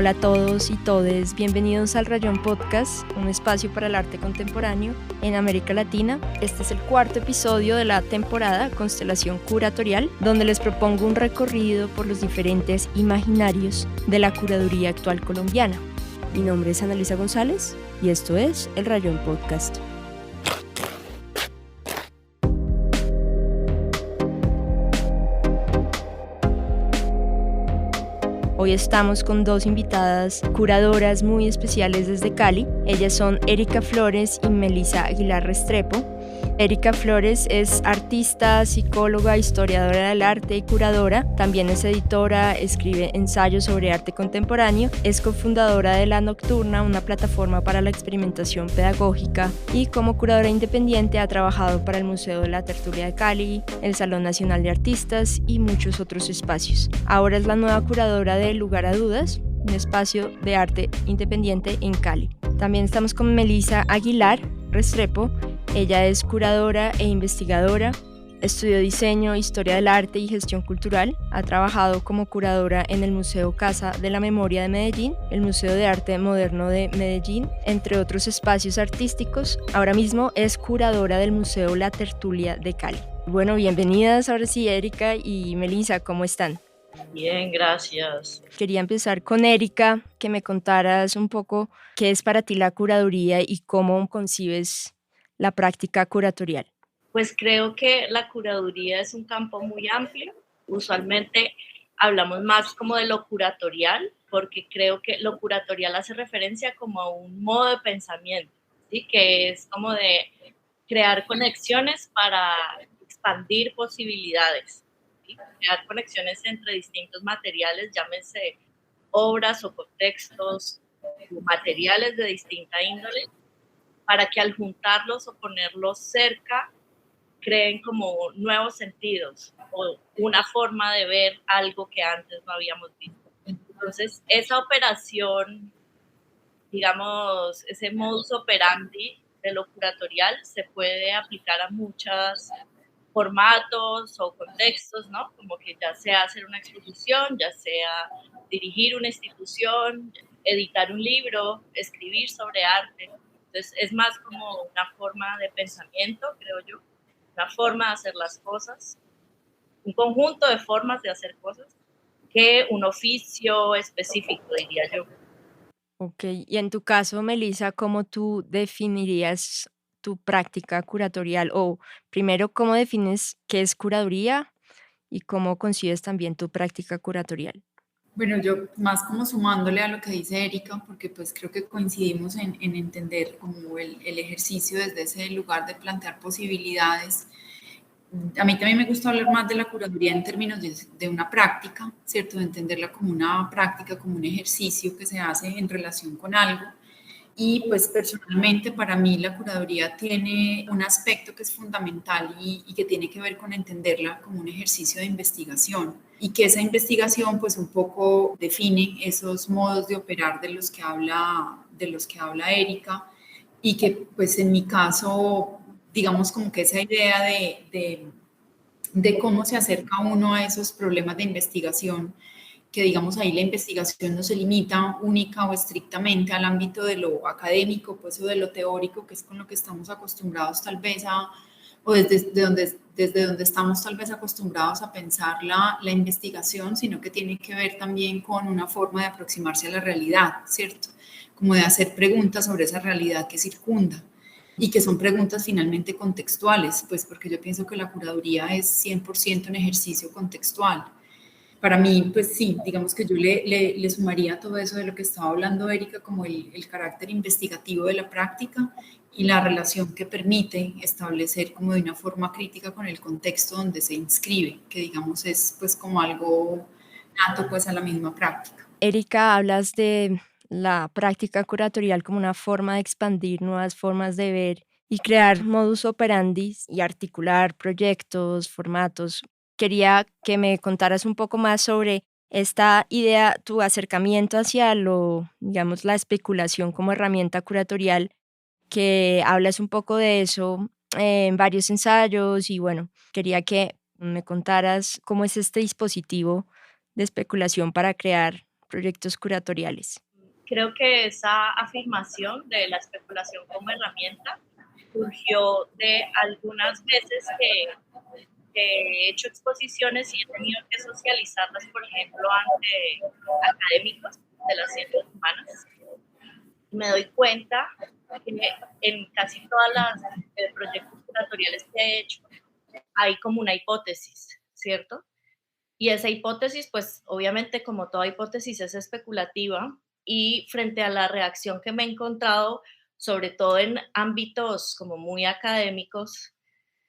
Hola a todos y todes, bienvenidos al Rayón Podcast, un espacio para el arte contemporáneo en América Latina. Este es el cuarto episodio de la temporada Constelación Curatorial, donde les propongo un recorrido por los diferentes imaginarios de la curaduría actual colombiana. Mi nombre es Analisa González y esto es el Rayón Podcast. Hoy estamos con dos invitadas curadoras muy especiales desde Cali. Ellas son Erika Flores y Melissa Aguilar Restrepo. Erika Flores es artista, psicóloga, historiadora del arte y curadora. También es editora, escribe ensayos sobre arte contemporáneo. Es cofundadora de La Nocturna, una plataforma para la experimentación pedagógica. Y como curadora independiente ha trabajado para el Museo de la Tertulia de Cali, el Salón Nacional de Artistas y muchos otros espacios. Ahora es la nueva curadora de Lugar a Dudas, un espacio de arte independiente en Cali. También estamos con Melissa Aguilar Restrepo. Ella es curadora e investigadora, estudió diseño, historia del arte y gestión cultural. Ha trabajado como curadora en el Museo Casa de la Memoria de Medellín, el Museo de Arte Moderno de Medellín, entre otros espacios artísticos. Ahora mismo es curadora del Museo La Tertulia de Cali. Bueno, bienvenidas ahora sí, Erika y Melissa, ¿cómo están? Bien, gracias. Quería empezar con Erika, que me contaras un poco qué es para ti la curaduría y cómo concibes la práctica curatorial. Pues creo que la curaduría es un campo muy amplio. Usualmente hablamos más como de lo curatorial, porque creo que lo curatorial hace referencia como a un modo de pensamiento, ¿sí? Que es como de crear conexiones para expandir posibilidades, ¿sí? Crear conexiones entre distintos materiales, llámese obras o contextos, o materiales de distinta índole, para que al juntarlos o ponerlos cerca creen como nuevos sentidos o una forma de ver algo que antes no habíamos visto. Entonces, esa operación, digamos, ese modus operandi de lo curatorial se puede aplicar a muchos formatos o contextos, ¿no? Como que ya sea hacer una exposición, ya sea dirigir una institución, editar un libro, escribir sobre arte. Entonces, es más como una forma de pensamiento, creo yo, una forma de hacer las cosas, un conjunto de formas de hacer cosas, que un oficio específico, diría yo. Ok, y en tu caso, Melissa, ¿cómo tú definirías tu práctica curatorial? O primero, ¿cómo defines qué es curaduría y cómo concibes también tu práctica curatorial? Bueno, yo más como sumándole a lo que dice Erika, porque pues creo que coincidimos en entender como el ejercicio desde ese lugar de plantear posibilidades. A mí también me gusta hablar más de la curaduría en términos de una práctica, ¿cierto? De entenderla como una práctica, como un ejercicio que se hace en relación con algo. Y pues personalmente para mí la curaduría tiene un aspecto que es fundamental y que tiene que ver con entenderla como un ejercicio de investigación y que esa investigación pues un poco define esos modos de operar de los que habla Erika y que pues en mi caso digamos como que esa idea de cómo se acerca uno a esos problemas de investigación, que digamos ahí la investigación no se limita única o estrictamente al ámbito de lo académico, pues o de lo teórico, que es con lo que estamos acostumbrados tal vez o desde donde estamos tal vez acostumbrados a pensar la investigación, sino que tiene que ver también con una forma de aproximarse a la realidad, ¿cierto? Como de hacer preguntas sobre esa realidad que circunda y que son preguntas finalmente contextuales, pues porque yo pienso que la curaduría es 100% un ejercicio contextual. Para mí, pues sí, digamos que yo le sumaría todo eso de lo que estaba hablando Erika, como el carácter investigativo de la práctica y la relación que permite establecer como de una forma crítica con el contexto donde se inscribe, que digamos es pues como algo nato pues a la misma práctica. Erika, hablas de la práctica curatorial como una forma de expandir nuevas formas de ver y crear modus operandi y articular proyectos, formatos. Quería que me contaras un poco más sobre esta idea, tu acercamiento hacia digamos, la especulación como herramienta curatorial, que hablas un poco de eso en varios ensayos y bueno, quería que me contaras cómo es este dispositivo de especulación para crear proyectos curatoriales? Creo que esa afirmación de la especulación como herramienta surgió de algunas veces que he hecho exposiciones y he tenido que socializarlas, por ejemplo, ante académicos de las ciencias humanas. Me doy cuenta que en casi todas las proyectos curatoriales que he hecho hay como una hipótesis, ¿cierto? Y esa hipótesis, pues obviamente como toda hipótesis es especulativa y frente a la reacción que me he encontrado, sobre todo en ámbitos como muy académicos,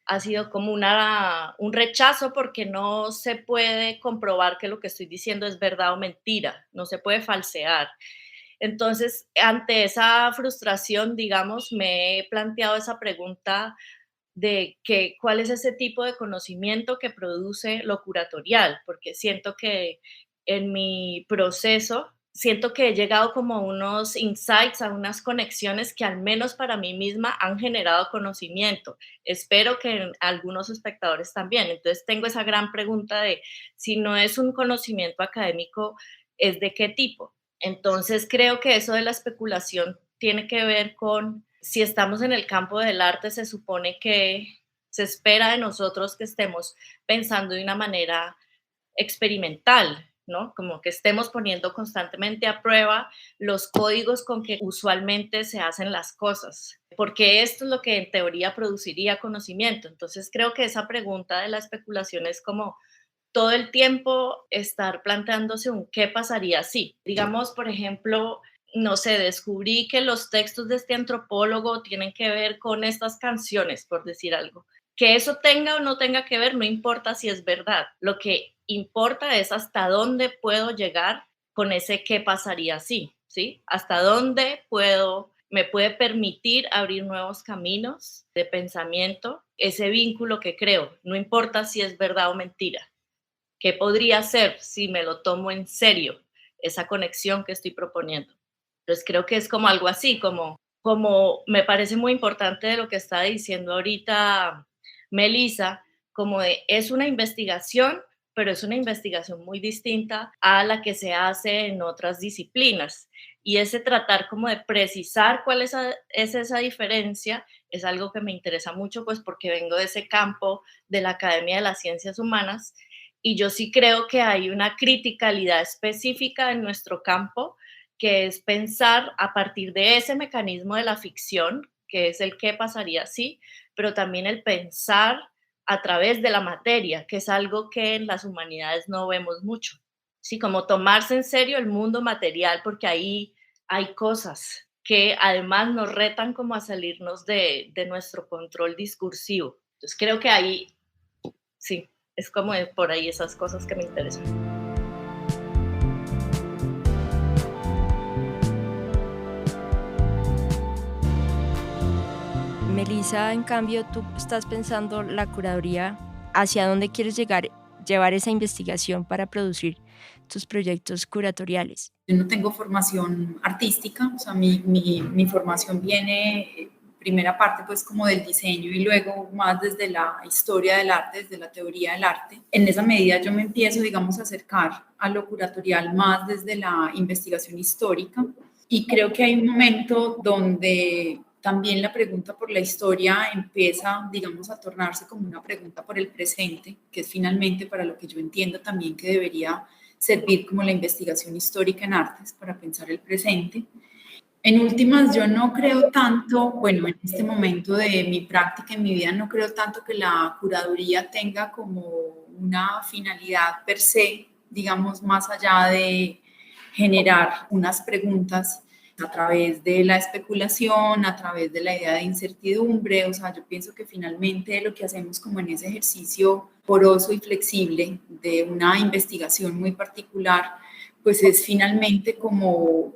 ha sido como un rechazo porque no se puede comprobar que lo que estoy diciendo es verdad o mentira, no se puede falsear. Entonces, ante esa frustración, digamos, me he planteado esa pregunta de que, cuál es ese tipo de conocimiento que produce lo curatorial, porque siento que en mi proceso, siento que he llegado como a unos insights, a unas conexiones que al menos para mí misma han generado conocimiento. Espero que en algunos espectadores también. Entonces tengo esa gran pregunta de si no es un conocimiento académico, ¿es de qué tipo? Entonces creo que eso de la especulación tiene que ver con si estamos en el campo del arte, se supone que se espera de nosotros que estemos pensando de una manera experimental, ¿no? Como que estemos poniendo constantemente a prueba los códigos con que usualmente se hacen las cosas, porque esto es lo que en teoría produciría conocimiento. Entonces creo que esa pregunta de la especulación es como todo el tiempo estar planteándose un qué pasaría si. Digamos, por ejemplo, no sé, descubrí que los textos de este antropólogo tienen que ver con estas canciones, por decir algo. Que eso tenga o no tenga que ver, no importa si es verdad. Lo que importa es hasta dónde puedo llegar con ese qué pasaría si, ¿sí? Hasta dónde me puede permitir abrir nuevos caminos de pensamiento, ese vínculo que creo, no importa si es verdad o mentira. ¿Qué podría ser si me lo tomo en serio, esa conexión que estoy proponiendo? Entonces creo que es como algo así, como me parece muy importante de lo que está diciendo ahorita Melissa, como de es una investigación, pero es una investigación muy distinta a la que se hace en otras disciplinas. Y ese tratar como de precisar cuál es esa diferencia es algo que me interesa mucho, pues porque vengo de ese campo de la Academia de las Ciencias Humanas y yo sí creo que hay una criticalidad específica en nuestro campo, que es pensar a partir de ese mecanismo de la ficción, que es el qué pasaría si, pero también el pensar a través de la materia, que es algo que en las humanidades no vemos mucho. Sí, como tomarse en serio el mundo material, porque ahí hay cosas que además nos retan como a salirnos de nuestro control discursivo. Entonces creo que ahí, sí, es como por ahí esas cosas que me interesan. Melissa, en cambio, tú estás pensando la curaduría, ¿hacia dónde quieres llevar esa investigación para producir tus proyectos curatoriales? Yo no tengo formación artística, o sea, mi formación viene, primera parte pues como del diseño y luego más desde la historia del arte, desde la teoría del arte. En esa medida yo me empiezo, digamos, a acercar a lo curatorial más desde la investigación histórica y creo que hay un momento donde también la pregunta por la historia empieza, digamos, a tornarse como una pregunta por el presente, que es finalmente para lo que yo entiendo también que debería servir como la investigación histórica en artes para pensar el presente. En últimas, yo no creo tanto, bueno, en este momento de mi práctica en mi vida, no creo tanto que la curaduría tenga como una finalidad per se, digamos, más allá de generar unas preguntas a través de la especulación, a través de la idea de incertidumbre. O sea, yo pienso que finalmente lo que hacemos como en ese ejercicio poroso y flexible de una investigación muy particular, pues es finalmente como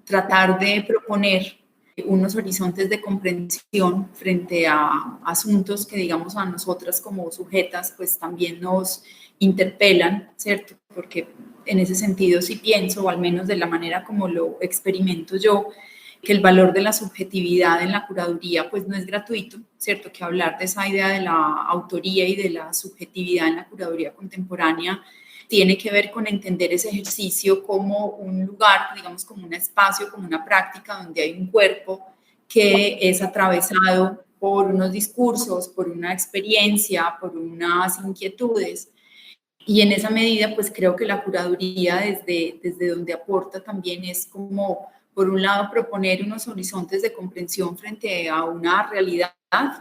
tratar de proponer unos horizontes de comprensión frente a asuntos que, digamos, a nosotras como sujetas, pues también nos interpelan, ¿cierto? Porque en ese sentido sí pienso, o al menos de la manera como lo experimento yo, que el valor de la subjetividad en la curaduría pues no es gratuito, ¿cierto? Que hablar de esa idea de la autoría y de la subjetividad en la curaduría contemporánea tiene que ver con entender ese ejercicio como un lugar, digamos, como un espacio, como una práctica donde hay un cuerpo que es atravesado por unos discursos, por una experiencia, por unas inquietudes. Y en esa medida, pues creo que la curaduría desde donde aporta también es como, por un lado, proponer unos horizontes de comprensión frente a una realidad,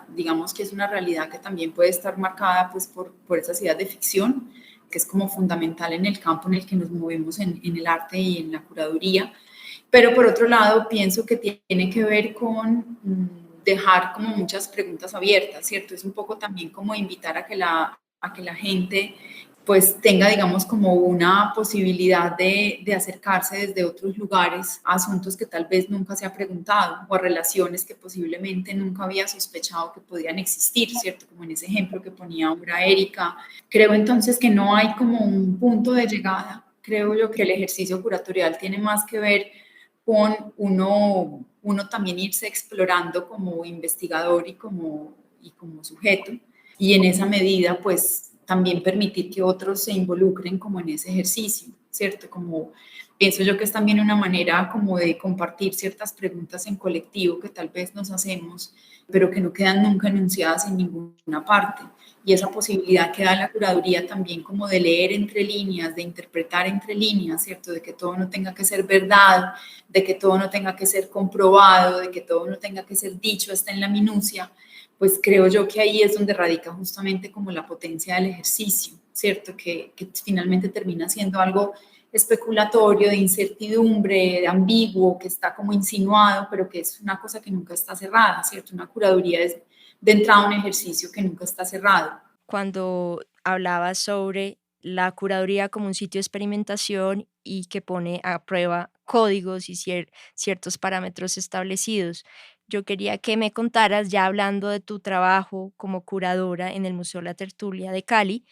digamos que es una realidad que también puede estar marcada pues por esas ideas de ficción, que es como fundamental en el campo en el que nos movemos en el arte y en la curaduría. Pero por otro lado, pienso que tiene que ver con dejar como muchas preguntas abiertas, ¿cierto? Es un poco también como invitar a que la gente pues tenga, digamos, como una posibilidad de acercarse desde otros lugares a asuntos que tal vez nunca se ha preguntado o a relaciones que posiblemente nunca había sospechado que podían existir, ¿cierto? Como en ese ejemplo que ponía ahora Erika. Creo entonces que no hay como un punto de llegada. Creo yo que el ejercicio curatorial tiene más que ver con uno también irse explorando como investigador y como sujeto, y en esa medida pues también permitir que otros se involucren como en ese ejercicio, ¿cierto? Como pienso yo que es también una manera como de compartir ciertas preguntas en colectivo que tal vez nos hacemos, pero que no quedan nunca enunciadas en ninguna parte. Y esa posibilidad que da la curaduría también como de leer entre líneas, de interpretar entre líneas, ¿cierto? De que todo no tenga que ser verdad, de que todo no tenga que ser comprobado, de que todo no tenga que ser dicho hasta en la minucia, pues creo yo que ahí es donde radica justamente como la potencia del ejercicio, ¿cierto? Que finalmente termina siendo algo especulatorio, de incertidumbre, de ambiguo, que está como insinuado, pero que es una cosa que nunca está cerrada, ¿cierto? Una curaduría es de entrada un ejercicio que nunca está cerrado. Cuando hablabas sobre la curaduría como un sitio de experimentación y que pone a prueba códigos y ciertos parámetros establecidos. Yo quería que me contaras, ya hablando de tu trabajo como curadora en el Museo La Tertulia de Cali,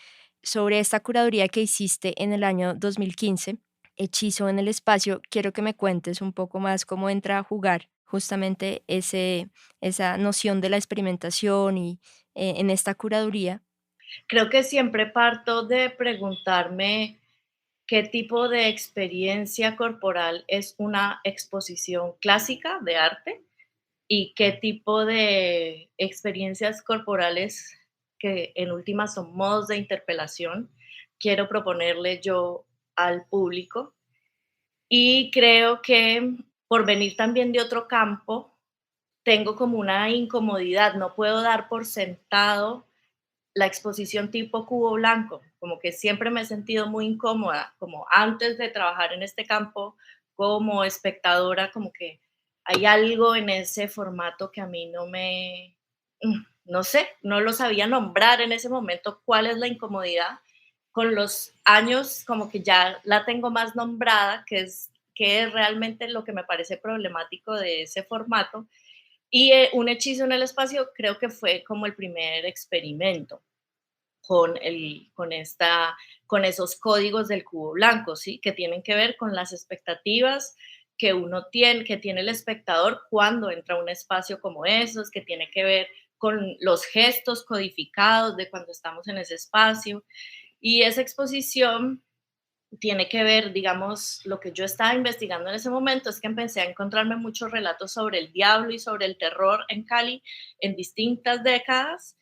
sobre esta curaduría que hiciste en el año 2015, Hechizo en el Espacio. Quiero que me cuentes un poco más cómo entra a jugar justamente esa noción de la experimentación y en esta curaduría. Creo que siempre parto de preguntarme qué tipo de experiencia corporal es una exposición clásica de arte y qué tipo de experiencias corporales, que en últimas son modos de interpelación, quiero proponerle yo al público. Y creo que por venir también de otro campo, tengo como una incomodidad, no puedo dar por sentado la exposición tipo cubo blanco, como que siempre me he sentido muy incómoda, como antes de trabajar en este campo como espectadora, como que hay algo en ese formato que a mí no me, no sé, no lo sabía nombrar en ese momento cuál es la incomodidad. Con los años como que ya la tengo más nombrada, que es realmente lo que me parece problemático de ese formato. Y un hechizo en el espacio creo que fue como el primer experimento con esos códigos del cubo blanco, ¿sí? Que tienen que ver con las expectativas que tiene el espectador cuando entra a un espacio como esos, que tiene que ver con los gestos codificados de cuando estamos en ese espacio. Y esa exposición tiene que ver, digamos, lo que yo estaba investigando en ese momento es que empecé a encontrarme muchos relatos sobre el diablo y sobre el terror en Cali en distintas décadas,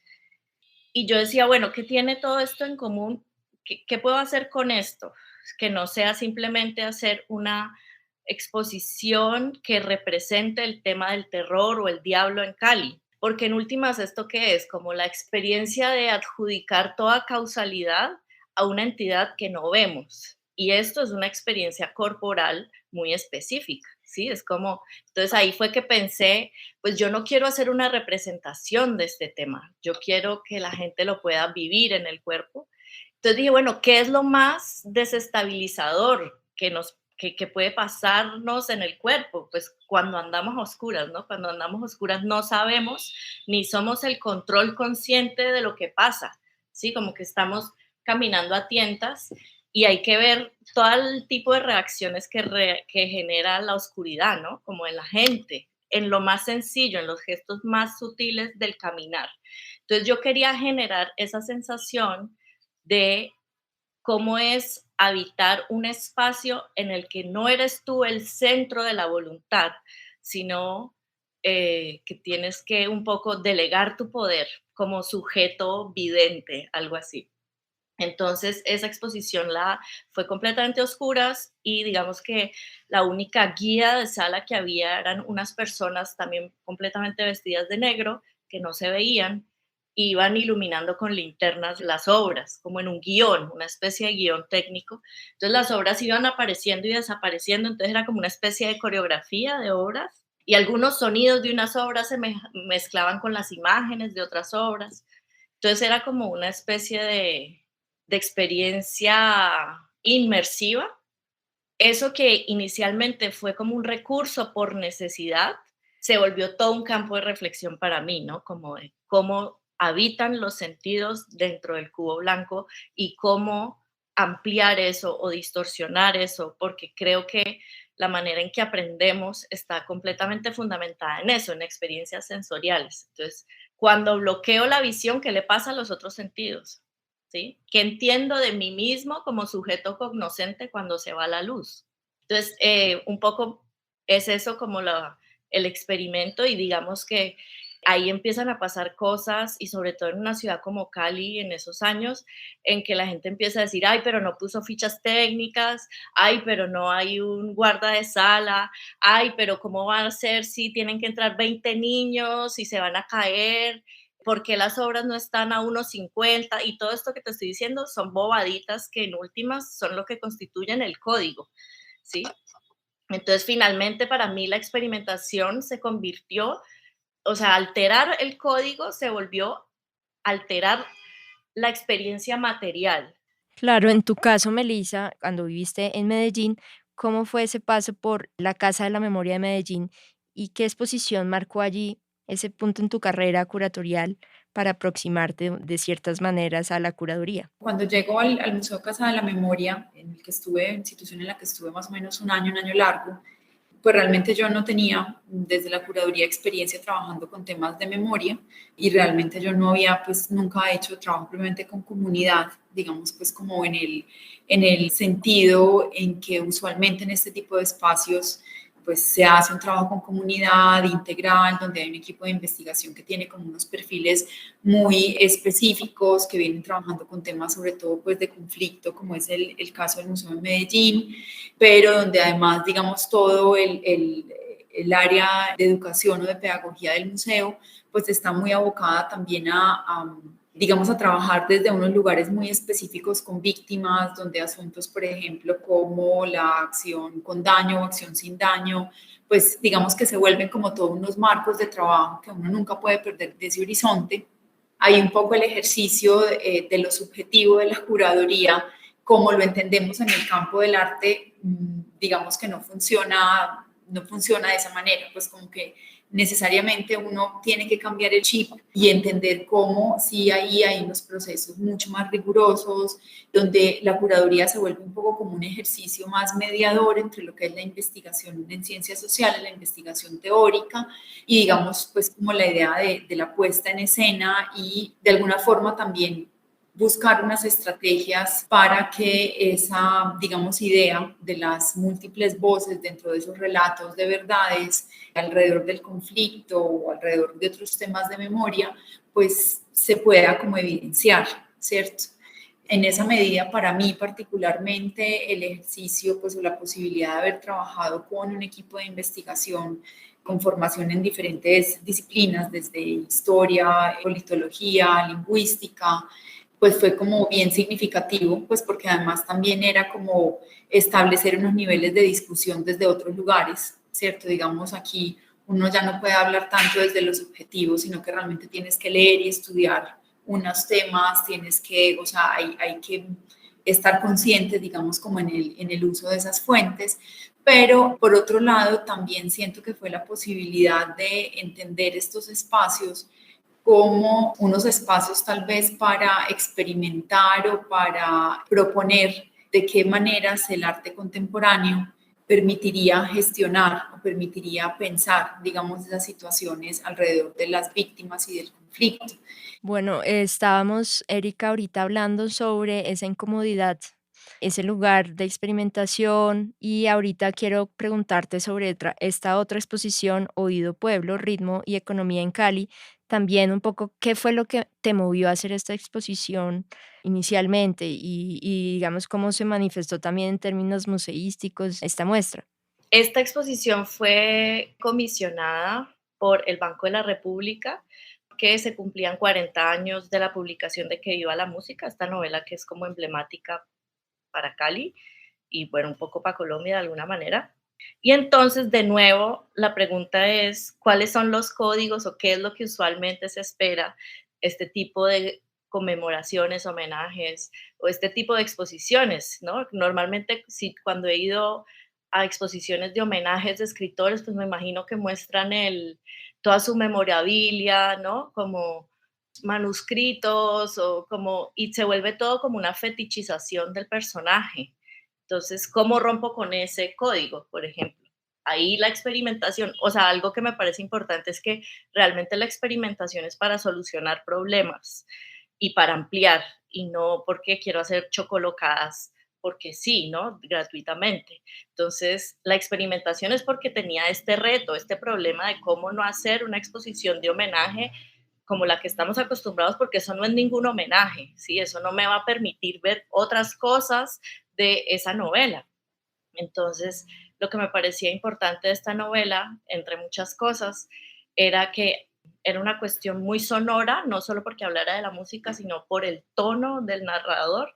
y yo decía, bueno, ¿qué tiene todo esto en común? ¿Qué puedo hacer con esto? Que no sea simplemente hacer una exposición que represente el tema del terror o el diablo en Cali. Porque en últimas, ¿esto qué es? Como la experiencia de adjudicar toda causalidad a una entidad que no vemos. Y esto es una experiencia corporal muy específica, ¿sí? Es como, entonces ahí fue que pensé, pues yo no quiero hacer una representación de este tema, yo quiero que la gente lo pueda vivir en el cuerpo. Entonces dije, bueno, ¿qué es lo más desestabilizador que puede pasarnos en el cuerpo? Pues cuando andamos a oscuras, ¿no? Cuando andamos a oscuras no sabemos ni somos el control consciente de lo que pasa, ¿sí? Como que estamos caminando a tientas y hay que ver todo el tipo de reacciones que genera la oscuridad, ¿no? Como en la gente, en lo más sencillo, en los gestos más sutiles del caminar. Entonces yo quería generar esa sensación de cómo es habitar un espacio en el que no eres tú el centro de la voluntad, sino que tienes que un poco delegar tu poder como sujeto vidente, algo así. Entonces, esa exposición fue completamente a oscuras y digamos que la única guía de sala que había eran unas personas también completamente vestidas de negro que no se veían, iban iluminando con linternas las obras, como en un guión, una especie de guión técnico. Entonces las obras iban apareciendo y desapareciendo, entonces era como una especie de coreografía de obras y algunos sonidos de unas obras se mezclaban con las imágenes de otras obras. Entonces era como una especie de experiencia inmersiva. Eso que inicialmente fue como un recurso por necesidad, se volvió todo un campo de reflexión para mí, ¿no? Como de cómo habitan los sentidos dentro del cubo blanco y cómo ampliar eso o distorsionar eso, porque creo que la manera en que aprendemos está completamente fundamentada en eso, en experiencias sensoriales. Entonces, cuando bloqueo la visión, ¿qué le pasa a los otros sentidos? ¿Sí? ¿Qué entiendo de mí mismo como sujeto cognoscente cuando se va la luz? Entonces, un poco es eso como el experimento y digamos que ahí empiezan a pasar cosas y sobre todo en una ciudad como Cali en esos años en que la gente empieza a decir, ay, pero no puso fichas técnicas, ay, pero no hay un guarda de sala, ay, pero ¿cómo va a ser si tienen que entrar 20 niños y se van a caer? ¿Por qué las obras no están a 1,50? Y todo esto que te estoy diciendo son bobaditas que en últimas son lo que constituyen el código, ¿sí? Entonces, finalmente, para mí la experimentación se convirtió, o sea, alterar el código se volvió alterar la experiencia material. Claro, en tu caso, Melissa, cuando viviste en Medellín, ¿cómo fue ese paso por la Casa de la Memoria de Medellín y qué exposición marcó allí ese punto en tu carrera curatorial para aproximarte de ciertas maneras a la curaduría? Cuando llego al Museo Casa de la Memoria, en el que estuve, institución en la que estuve más o menos un año largo, pues realmente yo no tenía desde la curaduría experiencia trabajando con temas de memoria y realmente yo no había pues nunca hecho trabajo probablemente con comunidad, digamos pues como en el sentido en que usualmente en este tipo de espacios pues se hace un trabajo con comunidad integral, donde hay un equipo de investigación que tiene como unos perfiles muy específicos, que vienen trabajando con temas sobre todo pues de conflicto, como es el caso del Museo de Medellín, pero donde además, digamos, todo el área de educación o de pedagogía del museo, pues está muy abocada también digamos, a trabajar desde unos lugares muy específicos con víctimas, donde asuntos, por ejemplo, como la acción con daño o acción sin daño, pues digamos que se vuelven como todos unos marcos de trabajo que uno nunca puede perder de ese horizonte. Hay un poco el ejercicio de lo subjetivo de la curaduría, como lo entendemos en el campo del arte, digamos que no funciona de esa manera, pues como que necesariamente uno tiene que cambiar el chip y entender cómo sí ahí hay unos procesos mucho más rigurosos, donde la curaduría se vuelve un poco como un ejercicio más mediador entre lo que es la investigación en ciencias sociales, la investigación teórica y digamos pues como la idea de la puesta en escena y de alguna forma también buscar unas estrategias para que esa, digamos, idea de las múltiples voces dentro de esos relatos de verdades alrededor del conflicto o alrededor de otros temas de memoria, pues se pueda como evidenciar, ¿cierto? En esa medida, para mí particularmente, el ejercicio, pues o la posibilidad de haber trabajado con un equipo de investigación con formación en diferentes disciplinas, desde historia, politología, lingüística, pues fue como bien significativo, pues porque además también era como establecer unos niveles de discusión desde otros lugares, ¿cierto? Digamos, aquí uno ya no puede hablar tanto desde los objetivos, sino que realmente tienes que leer y estudiar unos temas, tienes que, o sea, hay que estar consciente, digamos, como en el uso de esas fuentes, pero por otro lado también siento que fue la posibilidad de entender estos espacios como unos espacios tal vez para experimentar o para proponer de qué maneras el arte contemporáneo permitiría gestionar o permitiría pensar, digamos, esas situaciones alrededor de las víctimas y del conflicto. Bueno, estábamos, Erika, ahorita hablando sobre esa incomodidad, ese lugar de experimentación y ahorita quiero preguntarte sobre esta otra exposición, Oído Pueblo, Ritmo y Economía en Cali. También un poco, ¿qué fue lo que te movió a hacer esta exposición inicialmente y digamos cómo se manifestó también en términos museísticos esta muestra? Esta exposición fue comisionada por el Banco de la República, que se cumplían 40 años de la publicación de Que viva la música, esta novela que es como emblemática para Cali y bueno, un poco para Colombia de alguna manera. Y entonces, de nuevo, la pregunta es, ¿cuáles son los códigos o qué es lo que usualmente se espera este tipo de conmemoraciones, homenajes o este tipo de exposiciones, ¿no? Normalmente, si cuando he ido a exposiciones de homenajes de escritores, pues me imagino que muestran toda su memorabilia, ¿no? Como manuscritos o como, y se vuelve todo como una fetichización del personaje. Entonces, ¿cómo rompo con ese código, por ejemplo? Ahí la experimentación, o sea, algo que me parece importante es que realmente la experimentación es para solucionar problemas y para ampliar, y no porque quiero hacer chocolocadas, porque sí, ¿no? Gratuitamente. Entonces, la experimentación es porque tenía este reto, este problema de cómo no hacer una exposición de homenaje como la que estamos acostumbrados, porque eso no es ningún homenaje, ¿sí? Eso no me va a permitir ver otras cosas de esa novela. Entonces, lo que me parecía importante de esta novela, entre muchas cosas, era que era una cuestión muy sonora, no solo porque hablara de la música, sino por el tono del narrador.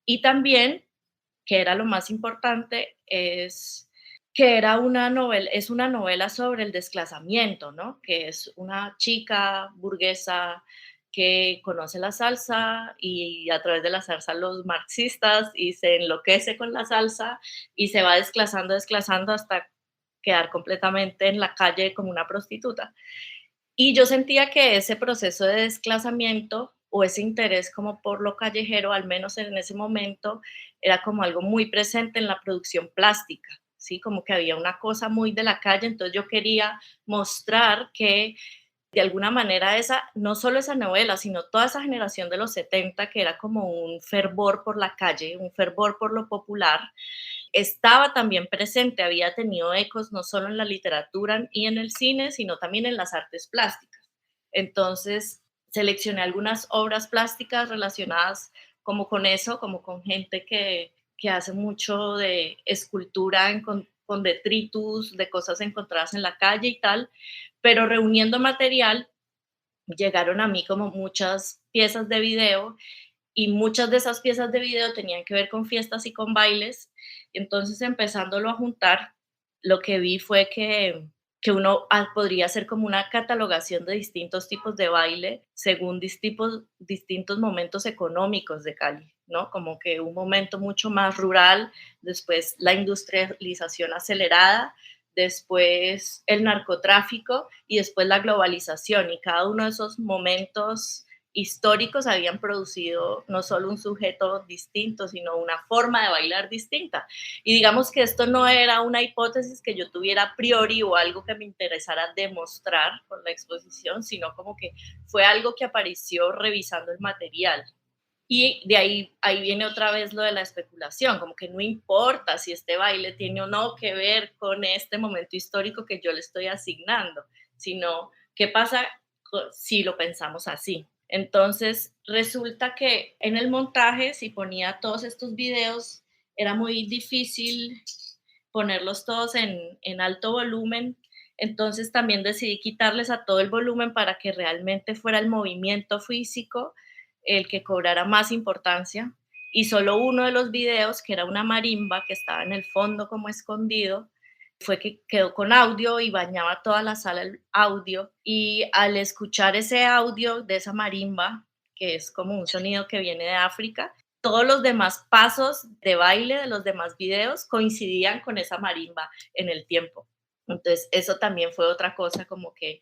Y también, que era lo más importante, es que es una novela sobre el desplazamiento, ¿no? Que es una chica burguesa que conoce la salsa y a través de la salsa los marxistas y se enloquece con la salsa y se va desclasando hasta quedar completamente en la calle como una prostituta. Y yo sentía que ese proceso de desclasamiento o ese interés como por lo callejero, al menos en ese momento, era como algo muy presente en la producción plástica, ¿sí? Como que había una cosa muy de la calle, entonces yo quería mostrar que de alguna manera no solo esa novela, sino toda esa generación de los 70 que era como un fervor por la calle, un fervor por lo popular, estaba también presente, había tenido ecos no solo en la literatura y en el cine, sino también en las artes plásticas. Entonces, seleccioné algunas obras plásticas relacionadas como con eso, como con gente que hace mucho de escultura con detritus, de cosas encontradas en la calle y tal, pero reuniendo material, llegaron a mí como muchas piezas de video y muchas de esas piezas de video tenían que ver con fiestas y con bailes. Entonces, empezándolo a juntar, lo que vi fue que uno podría hacer como una catalogación de distintos tipos de baile según distintos momentos económicos de Cali, ¿no? Como que un momento mucho más rural, después la industrialización acelerada, después el narcotráfico y después la globalización. Y cada uno de esos momentos históricos habían producido no solo un sujeto distinto, sino una forma de bailar distinta. Y digamos que esto no era una hipótesis que yo tuviera a priori o algo que me interesara demostrar con la exposición, sino como que fue algo que apareció revisando el material. Y de ahí viene otra vez lo de la especulación, como que no importa si este baile tiene o no que ver con este momento histórico que yo le estoy asignando, sino qué pasa si lo pensamos así. Entonces, resulta que en el montaje, si ponía todos estos videos, era muy difícil ponerlos todos en alto volumen. Entonces, también decidí quitarles a todo el volumen para que realmente fuera el movimiento físico el que cobrara más importancia. Y solo uno de los videos, que era una marimba que estaba en el fondo como escondido, fue que quedó con audio y bañaba toda la sala el audio. Y al escuchar ese audio de esa marimba, que es como un sonido que viene de África, todos los demás pasos de baile de los demás videos coincidían con esa marimba en el tiempo. Entonces, eso también fue otra cosa como que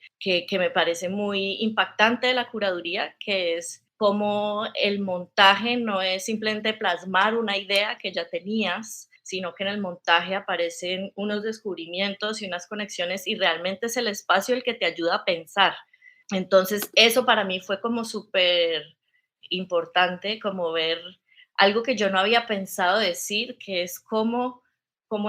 me parece muy impactante de la curaduría, que es como el montaje no es simplemente plasmar una idea que ya tenías, sino que en el montaje aparecen unos descubrimientos y unas conexiones y realmente es el espacio el que te ayuda a pensar. Entonces, eso para mí fue como súper importante, como ver algo que yo no había pensado decir, que es como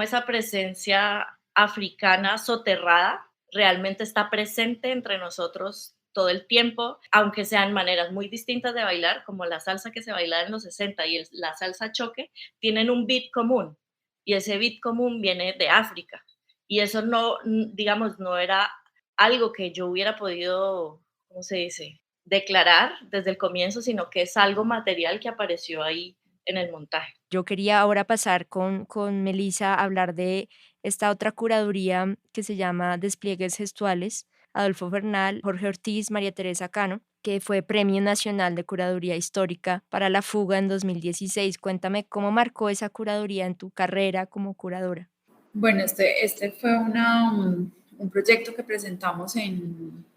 esa presencia africana soterrada realmente está presente entre nosotros todo el tiempo, aunque sean maneras muy distintas de bailar, como la salsa que se bailaba en los 60 y la salsa choque, tienen un beat común y ese beat común viene de África. Y eso no, digamos, no era algo que yo hubiera podido, ¿cómo se dice?, declarar desde el comienzo, sino que es algo material que apareció ahí en el montaje. Yo quería ahora pasar con Melissa a hablar de esta otra curaduría que se llama Despliegues Gestuales, Adolfo Bernal, Jorge Ortiz, María Teresa Cano, que fue Premio Nacional de Curaduría Histórica para la Fuga en 2016. Cuéntame cómo marcó esa curaduría en tu carrera como curadora. Bueno, este fue un proyecto que presentamos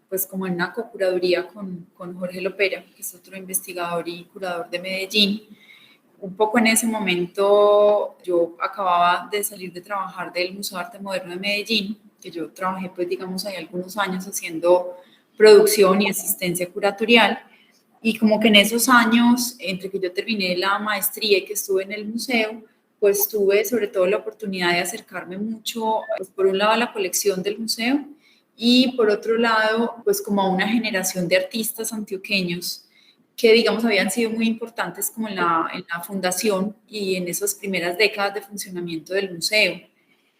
pues como en una cocuraduría con Jorge Lopera, que es otro investigador y curador de Medellín. Un poco en ese momento yo acababa de salir de trabajar del Museo de Arte Moderno de Medellín, que yo trabajé pues digamos ahí algunos años haciendo producción y asistencia curatorial, y como que en esos años, entre que yo terminé la maestría y que estuve en el museo, pues tuve sobre todo la oportunidad de acercarme mucho, pues por un lado a la colección del museo y por otro lado, pues como a una generación de artistas antioqueños que digamos habían sido muy importantes como en la fundación y en esas primeras décadas de funcionamiento del museo.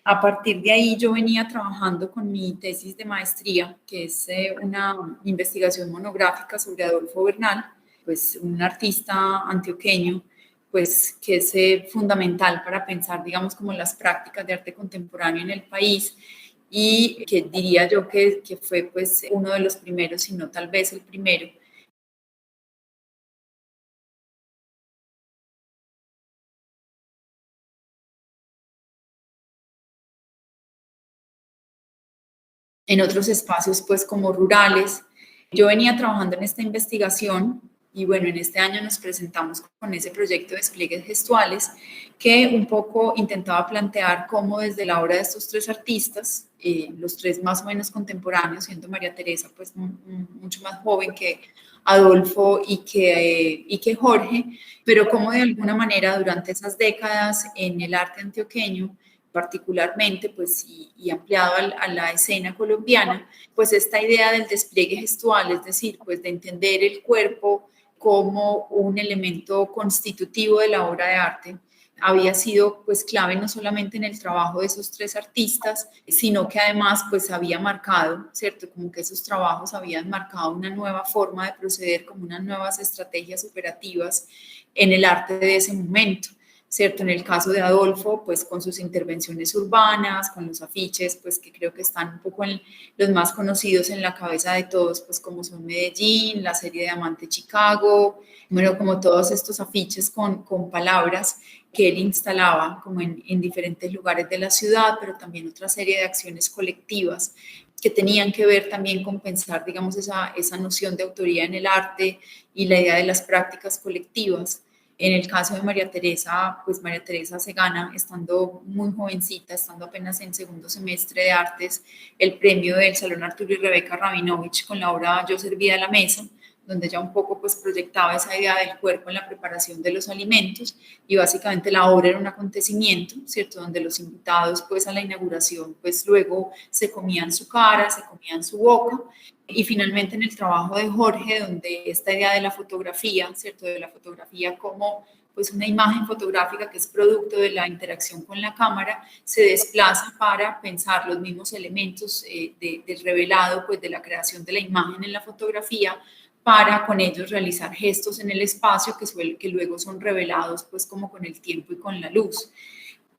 A partir de ahí yo venía trabajando con mi tesis de maestría, que es una investigación monográfica sobre Adolfo Bernal, pues un artista antioqueño, pues que es fundamental para pensar, digamos, como las prácticas de arte contemporáneo en el país y que diría yo que fue pues uno de los primeros, si no tal vez el primero. En otros espacios pues como rurales. Yo venía trabajando en esta investigación y bueno, en este año nos presentamos con ese proyecto de despliegues gestuales que un poco intentaba plantear cómo desde la obra de estos tres artistas, los tres más o menos contemporáneos, siendo María Teresa pues mucho más joven que Adolfo y que Jorge, pero cómo de alguna manera durante esas décadas en el arte antioqueño particularmente, pues, y ampliado a la escena colombiana, pues esta idea del despliegue gestual, es decir, pues de entender el cuerpo como un elemento constitutivo de la obra de arte, había sido pues clave no solamente en el trabajo de esos tres artistas, sino que además pues había marcado, ¿cierto? Como que esos trabajos habían marcado una nueva forma de proceder, como unas nuevas estrategias operativas en el arte de ese momento. ¿Cierto? En el caso de Adolfo, pues con sus intervenciones urbanas, con los afiches, pues que creo que están un poco en los más conocidos en la cabeza de todos, pues como son Medellín, la serie de Amante Chicago, bueno, como todos estos afiches con palabras que él instalaba como en diferentes lugares de la ciudad, pero también otra serie de acciones colectivas que tenían que ver también con pensar, digamos, esa noción de autoría en el arte y la idea de las prácticas colectivas. En el caso de María Teresa, pues María Teresa se gana, estando muy jovencita, estando apenas en segundo semestre de artes, el premio del Salón Arturo y Rebeca Rabinovich con la obra Yo servía a la mesa, donde ya un poco pues proyectaba esa idea del cuerpo en la preparación de los alimentos y básicamente la obra era un acontecimiento, ¿cierto? Donde los invitados pues a la inauguración pues luego se comían su cara, se comían su boca y finalmente en el trabajo de Jorge, donde esta idea de la fotografía, ¿cierto? De la fotografía como pues una imagen fotográfica que es producto de la interacción con la cámara, se desplaza para pensar los mismos elementos del revelado, pues de la creación de la imagen en la fotografía, para con ellos realizar gestos en el espacio que luego son revelados pues como con el tiempo y con la luz.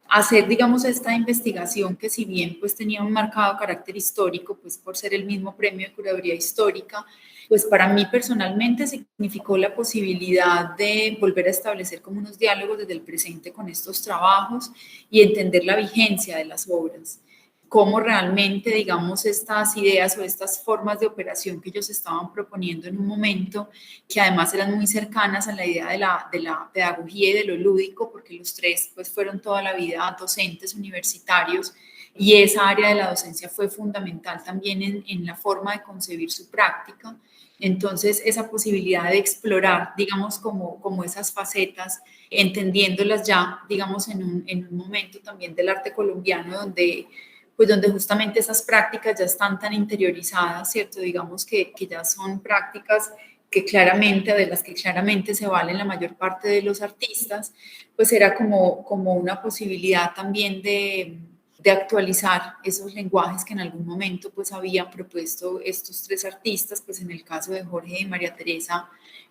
Hacer, digamos, esta investigación que si bien pues tenía un marcado carácter histórico, pues por ser el mismo premio de curaduría histórica, pues para mí personalmente significó la posibilidad de volver a establecer como unos diálogos desde el presente con estos trabajos y entender la vigencia de las obras. cómo realmente, digamos, estas ideas o estas formas de operación que ellos estaban proponiendo en un momento, que además eran muy cercanas a la idea de la pedagogía y de lo lúdico, porque los tres pues fueron toda la vida docentes universitarios y esa área de la docencia fue fundamental también en la forma de concebir su práctica. Entonces, esa posibilidad de explorar, digamos, como esas facetas, entendiéndolas ya, digamos, en un momento también del arte colombiano donde justamente esas prácticas ya están tan interiorizadas, ¿cierto? Digamos que ya son prácticas que claramente, de las que claramente se valen la mayor parte de los artistas, pues era como una posibilidad también de actualizar esos lenguajes que en algún momento pues habían propuesto estos tres artistas, pues en el caso de Jorge y María Teresa,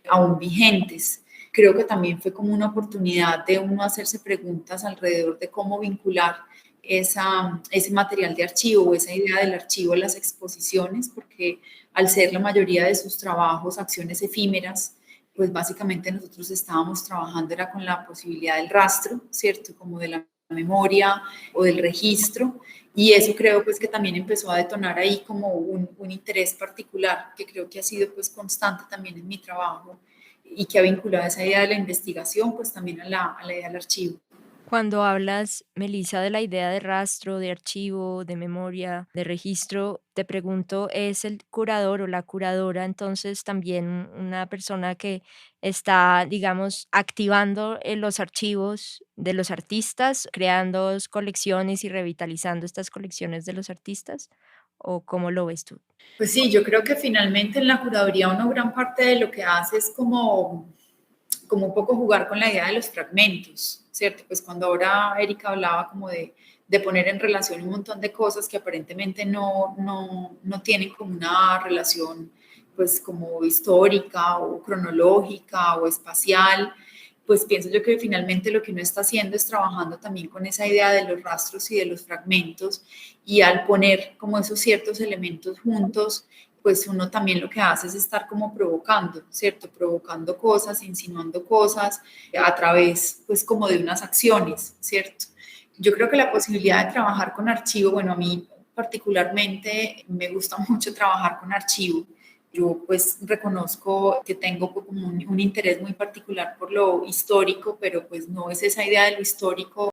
aún vigentes. Creo que también fue como una oportunidad de uno hacerse preguntas alrededor de cómo vincular ese material de archivo o esa idea del archivo a las exposiciones, porque al ser la mayoría de sus trabajos acciones efímeras, pues básicamente nosotros estábamos trabajando era con la posibilidad del rastro, ¿cierto? Como de la memoria o del registro, y eso creo pues que también empezó a detonar ahí como un interés particular que creo que ha sido pues constante también en mi trabajo y que ha vinculado esa idea de la investigación pues también a la idea del archivo. Cuando hablas, Melissa, de la idea de rastro, de archivo, de memoria, de registro, te pregunto, ¿es el curador o la curadora entonces también una persona que está, digamos, activando los archivos de los artistas, creando colecciones y revitalizando estas colecciones de los artistas? ¿O cómo lo ves tú? Pues sí, yo creo que finalmente en la curaduría una gran parte de lo que hace es como un poco jugar con la idea de los fragmentos, ¿cierto? Pues cuando ahora Erika hablaba como de poner en relación un montón de cosas que aparentemente no tienen como una relación pues como histórica o cronológica o espacial, pues pienso yo que finalmente lo que uno está haciendo es trabajando también con esa idea de los rastros y de los fragmentos y al poner como esos ciertos elementos juntos, pues uno también lo que hace es estar como provocando, ¿cierto? Provocando cosas, insinuando cosas a través, pues como de unas acciones, ¿cierto? Yo creo que la posibilidad de trabajar con archivo, bueno, a mí particularmente me gusta mucho trabajar con archivo. Yo pues reconozco que tengo como un interés muy particular por lo histórico, pero pues no es esa idea de lo histórico